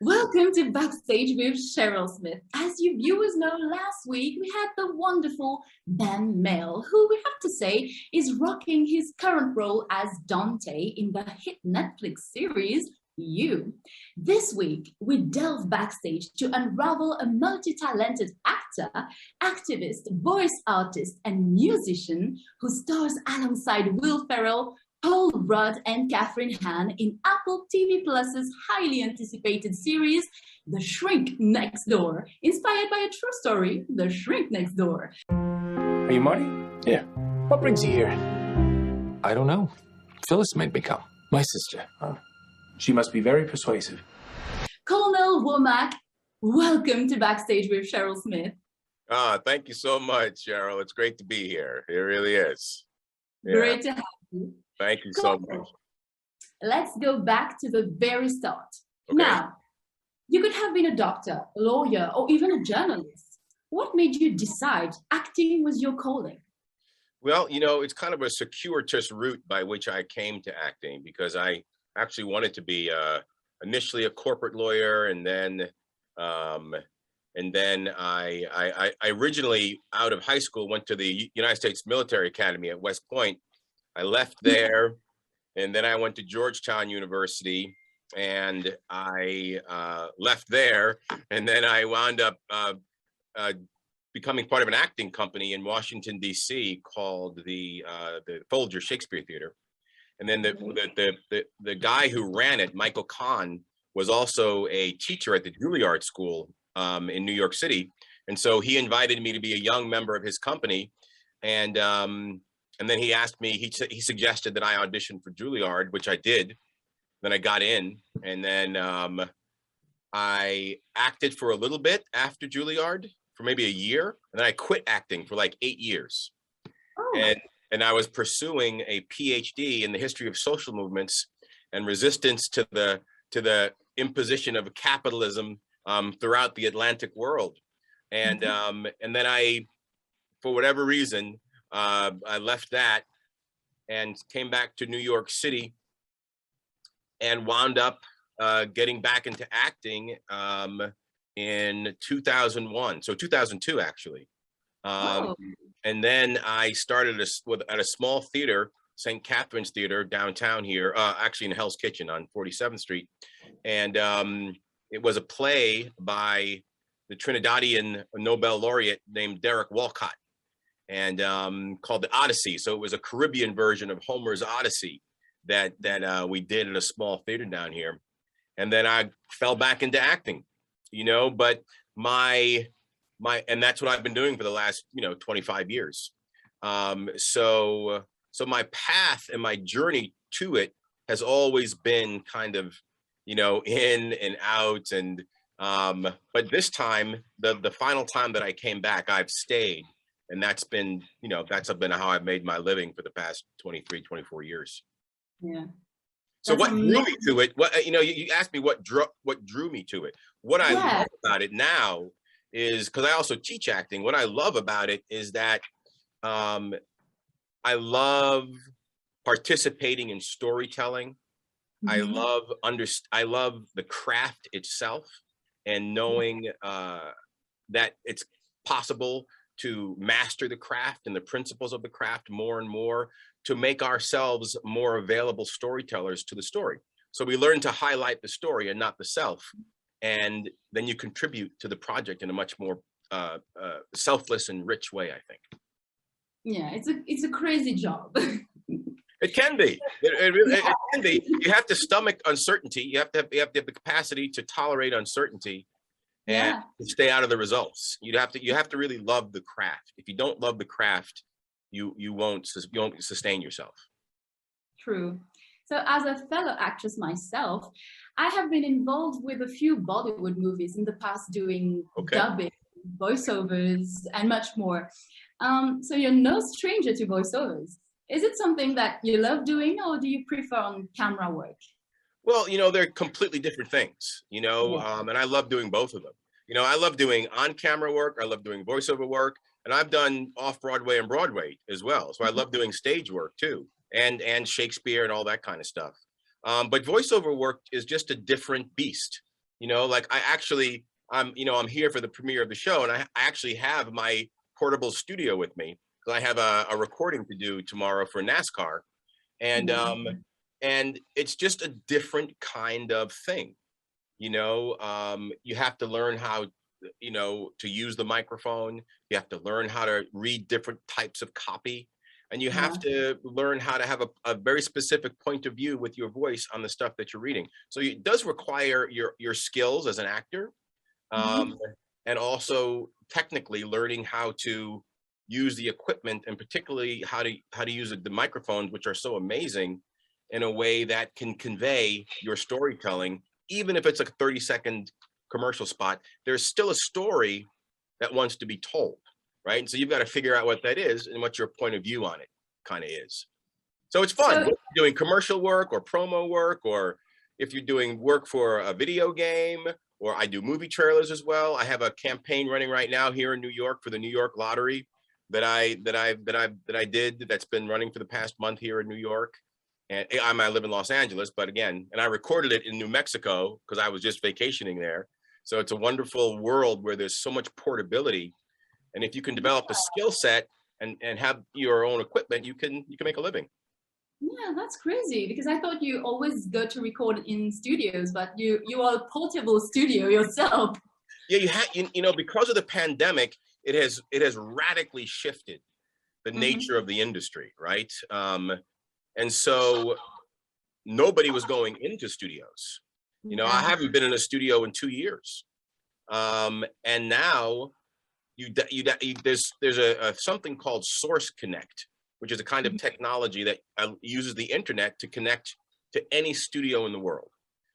Welcome to Backstage with Sheryl Smith. As you viewers know, last week we had the wonderful Ben Mel, who we have to say is rocking his current role as Dante in the hit Netflix series You. This week, we delve backstage to unravel a multi-talented actor, activist, voice artist, and musician who stars alongside Will Ferrell, Paul Rudd, and Kathryn Hahn in Apple TV Plus's highly anticipated series, The Shrink Next Door, inspired by a true story, The Shrink Next Door. Are you Marty? Yeah. What brings you here? I don't know. Phyllis made me come. My sister. She must be very persuasive. Cornell Womack, welcome to Backstage with Sheryl Smith. Thank you so much, Sheryl. It's great to be here. It really is. Yeah. Great to have you. Thank you so much. Let's go back to the very start. Okay. Now, you could have been a doctor, a lawyer, or even a journalist. What made you decide acting was your calling? Well, you know, it's kind of a circuitous route by which I came to acting, because I actually wanted to be initially a corporate lawyer, and then I originally, out of high school, went to the United States Military Academy at West Point. I left there, and then I went to Georgetown University, and I left there, and then I wound up becoming part of an acting company in Washington, D.C. called the Folger Shakespeare Theater. And then the guy who ran it, Michael Kahn, was also a teacher at the Juilliard School in New York City. And so he invited me to be a young member of his company. And then he asked me, he suggested that I audition for Juilliard, which I did. Then I got in, and then I acted for a little bit after Juilliard for maybe a year. And then I quit acting for like 8 years. Oh. And I was pursuing a PhD in the history of social movements and resistance to the imposition of capitalism throughout the Atlantic world. And and then I, for whatever reason, I left that and came back to New York City and wound up getting back into acting in 2001, so 2002 actually. And then I started at a small theater, St. Catherine's Theater downtown here, actually in Hell's Kitchen on 47th Street. And it was a play by the Trinidadian Nobel laureate named Derek Walcott, and called The Odyssey. So it was a Caribbean version of Homer's Odyssey that we did at a small theater down here. And then I fell back into acting, you know, but and that's what I've been doing for the last, 25 years. So my path and my journey to it has always been kind of, in and out. And but this time, the final time that I came back, I've stayed. And that's been, that's been how I've made my living for the past 23, 24 years. Yeah. So what drew me to it? What, you asked me what drew me to it. What I love about it now is, because I also teach acting, what I love about it is that I love participating in storytelling. I love the craft itself, and knowing that it's possible to master the craft and the principles of the craft more and more, to make ourselves more available storytellers to the story. So we learn to highlight the story and not the self. And then you contribute to the project in a much more selfless and rich way, I think. Yeah, it's a crazy job. It can be. It really it can be. You have to stomach uncertainty. You have to have the capacity to tolerate uncertainty and stay out of the results. You have to really love the craft. If you don't love the craft, you won't sustain yourself. True. So as a fellow actress myself, I have been involved with a few Bollywood movies in the past, doing dubbing, voiceovers, and much more. So you're no stranger to voiceovers. Is it something that you love doing, or do you prefer on-camera work? Well, they're completely different things, and I love doing both of them. I love doing on-camera work. I love doing voiceover work, and I've done off-Broadway and Broadway as well. So I love doing stage work too, and Shakespeare and all that kind of stuff. But voiceover work is just a different beast. Like I'm here for the premiere of the show, and I actually have my portable studio with me because I have a recording to do tomorrow for NASCAR, and and it's just a different kind of thing. You have to learn how to use the microphone. You have to learn how to read different types of copy, and you have to learn how to have a very specific point of view with your voice on the stuff that you're reading. So it does require your skills as an actor, and also technically learning how to use the equipment, and particularly how to use the microphones, which are so amazing, in a way that can convey your storytelling. Even if it's a 30-second commercial spot, there's still a story that wants to be told, right? And so you've got to figure out what that is and what your point of view on it kind of is. So it's fun. So, doing commercial work or promo work, or if you're doing work for a video game, or I do movie trailers as well. I have a campaign running right now here in New York for the New York Lottery that I did, that's been running for the past month here in New York. And I live in Los Angeles, but again, and I recorded it in New Mexico because I was just vacationing there. So it's a wonderful world where there's so much portability. And if you can develop a skill set and have your own equipment, you can make a living. Yeah, that's crazy, because I thought you always go to record in studios, but you are a portable studio yourself. Yeah, because of the pandemic, it has radically shifted the nature of the industry, right? And so nobody was going into studios. I haven't been in a studio in 2 years. And now there's something called Source Connect, which is a kind of technology that uses the internet to connect to any studio in the world.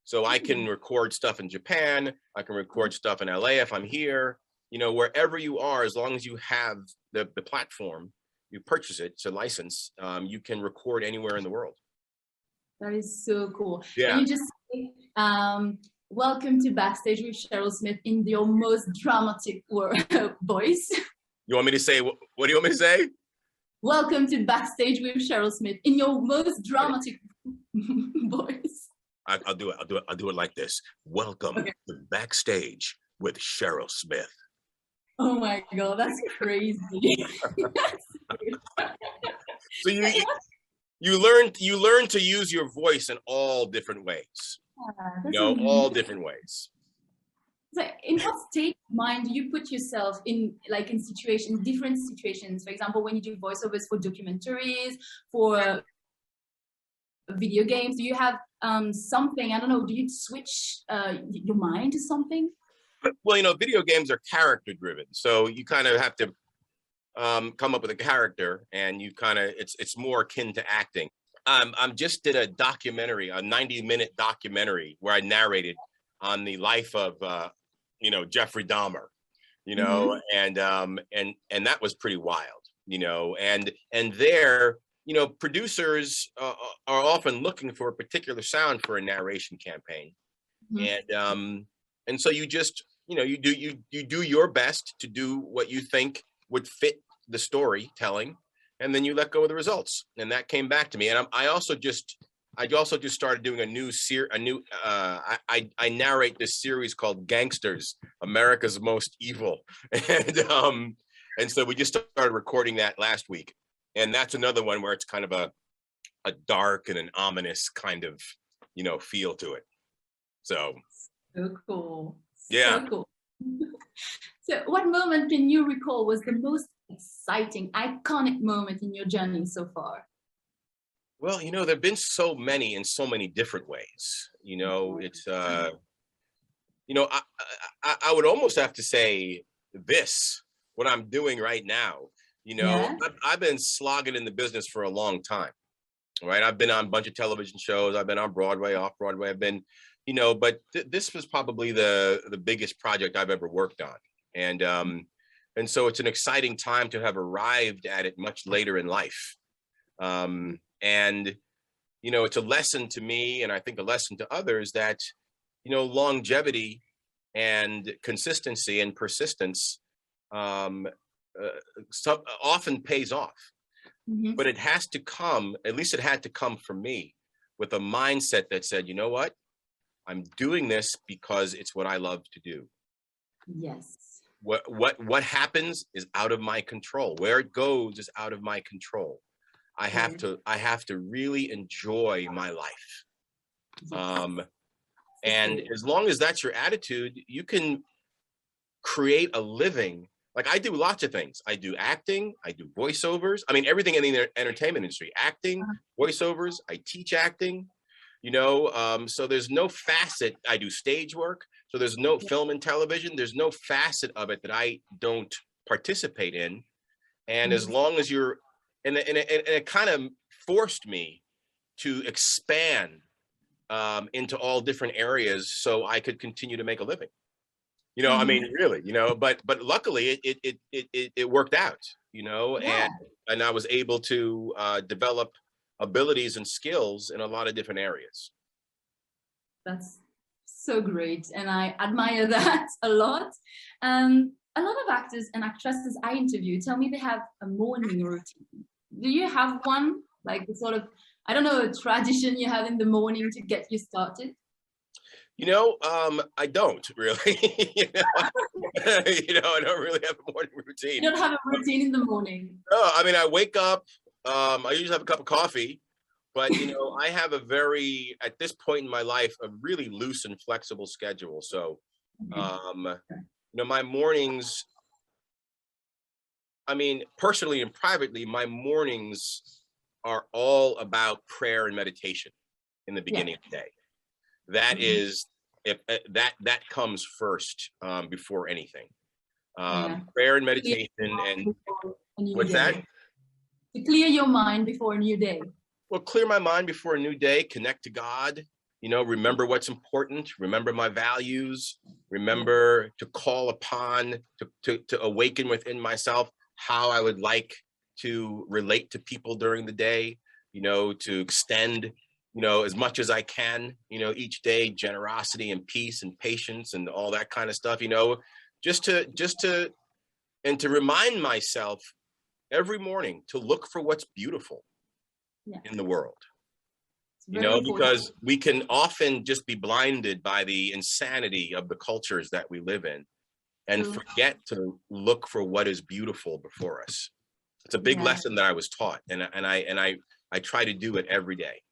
So I can record stuff in Japan, I can record stuff in LA if I'm here, wherever you are, as long as you have the platform, you purchase it, it's a license, you can record anywhere in the world. That is so cool. Yeah. Can you just say, welcome to Backstage with Sheryl Smith in your most dramatic voice? You want me to say, what do you want me to say? Welcome to Backstage with Sheryl Smith in your most dramatic voice. I'll do it like this. Welcome to Backstage with Sheryl Smith. Oh my God, that's crazy. So you learn to use your voice in all different ways. All different ways. So in what state of mind do you put yourself in, like in different situations? For example, when you do voiceovers for documentaries, for video games, do you have something, I don't know, do you switch your mind to something? Well, video games are character driven. So you kind of have to come up with a character, and you it's more akin to acting. I just did a documentary, a 90-minute documentary where I narrated on the life of, Jeffrey Dahmer, and that was pretty wild, and there, producers are often looking for a particular sound for a narration campaign. And so you just, you do your best to do what you think would fit the storytelling, and then you let go of the results. And that came back to me. And I also just started doing I narrate this series called Gangsters, America's Most Evil. And so we just started recording that last week. And that's another one where it's kind of a dark and an ominous kind of, feel to it. So cool. Yeah. So cool. So what moment can you recall was the most exciting, iconic moment in your journey so far? Well, there've been so many in so many different ways. It's I would almost have to say what I'm doing right now. I've been slogging in the business for a long time, right? I've been on a bunch of television shows. I've been on Broadway, off Broadway. I've been, but this was probably the biggest project I've ever worked on. And so it's an exciting time to have arrived at it much later in life. And, it's a lesson to me, and I think a lesson to others, that, longevity and consistency and persistence often pays off. But it has to come, at least it had to come from me, with a mindset that said, you know what? I'm doing this because it's what I love to do. Yes. What happens is out of my control. Where it goes is out of my control. I have to really enjoy my life. Yes. And as long as that's your attitude, you can create a living. Like I do lots of things. I do acting, I do voiceovers. I mean, everything in the entertainment industry, acting, voiceovers, I teach acting, you know, so there's no facet. I do stage work. So there's no film and television. There's no facet of it that I don't participate in. And as long as you're, and it kind of forced me to expand into all different areas so I could continue to make a living. You know, I mean, really, you know, but luckily it worked out, you know, and I was able to develop abilities and skills in a lot of different areas. That's so great, and I admire that a lot. A lot of actors and actresses I interview tell me they have a morning routine. Do you have one, like the sort of, I don't know, a tradition you have in the morning to get you started? You know, I don't really. You know, I don't really have a morning routine. You don't have a routine in the morning? No, I mean, I wake up, I usually have a cup of coffee, but, you know, I have a very, at this point in my life, a really loose and flexible schedule. So, you know, my mornings, I mean, personally and privately, my mornings are all about prayer and meditation in the beginning of the day. That is, if that comes first before anything. Prayer and meditation and what's that? To clear your mind before a new day. Well, clear my mind before a new day, connect to God, you know, remember what's important, remember my values, remember to call upon, to awaken within myself how I would like to relate to people during the day, you know, to extend, you know, as much as I can, you know, each day, generosity and peace and patience and all that kind of stuff, you know, just to remind myself every morning to look for what's beautiful in the world, you know, because we can often just be blinded by the insanity of the cultures that we live in and forget to look for what is beautiful before us. It's a big lesson that I was taught, and I try to do it every day.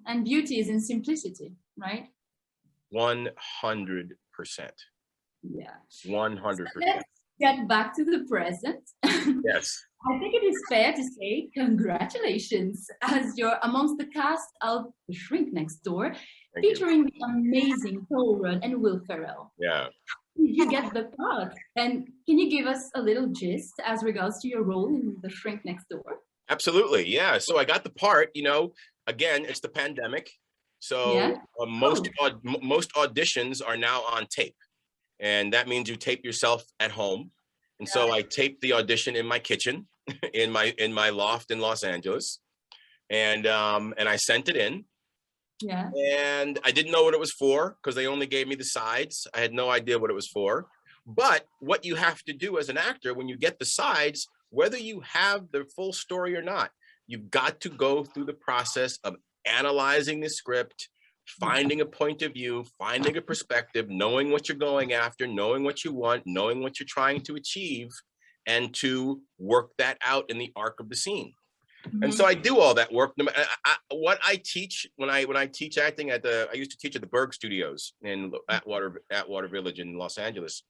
And beauty is in simplicity, right? 100%. Yeah. 100%. Let's get back to the present. Yes. I think it is fair to say congratulations, as you're amongst the cast of The Shrink Next Door, featuring the amazing Paul Rudd and Will Ferrell. Yeah. Did you get the part? And can you give us a little gist as regards to your role in The Shrink Next Door? Absolutely, yeah. So I got the part, you know, again, it's the pandemic. So most auditions are now on tape. And that means you tape yourself at home. And so I taped the audition in my kitchen, in my loft in Los Angeles. And I sent it in. Yeah. And I didn't know what it was for because they only gave me the sides. I had no idea what it was for. But what you have to do as an actor when you get the sides, whether you have the full story or not, you've got to go through the process of analyzing the script, finding a point of view, finding a perspective, knowing what you're going after, knowing what you want, knowing what you're trying to achieve, and to work that out in the arc of the scene. And so I do all that work. What I teach when I teach acting I used to teach at the Berg Studios in Atwater Village in Los Angeles.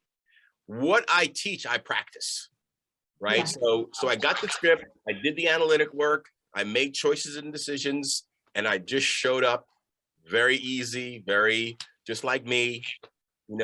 What I teach, I practice, right? Yeah. So I got the script, I did the analytic work, I made choices and decisions, and I just showed up very easy, very just like me,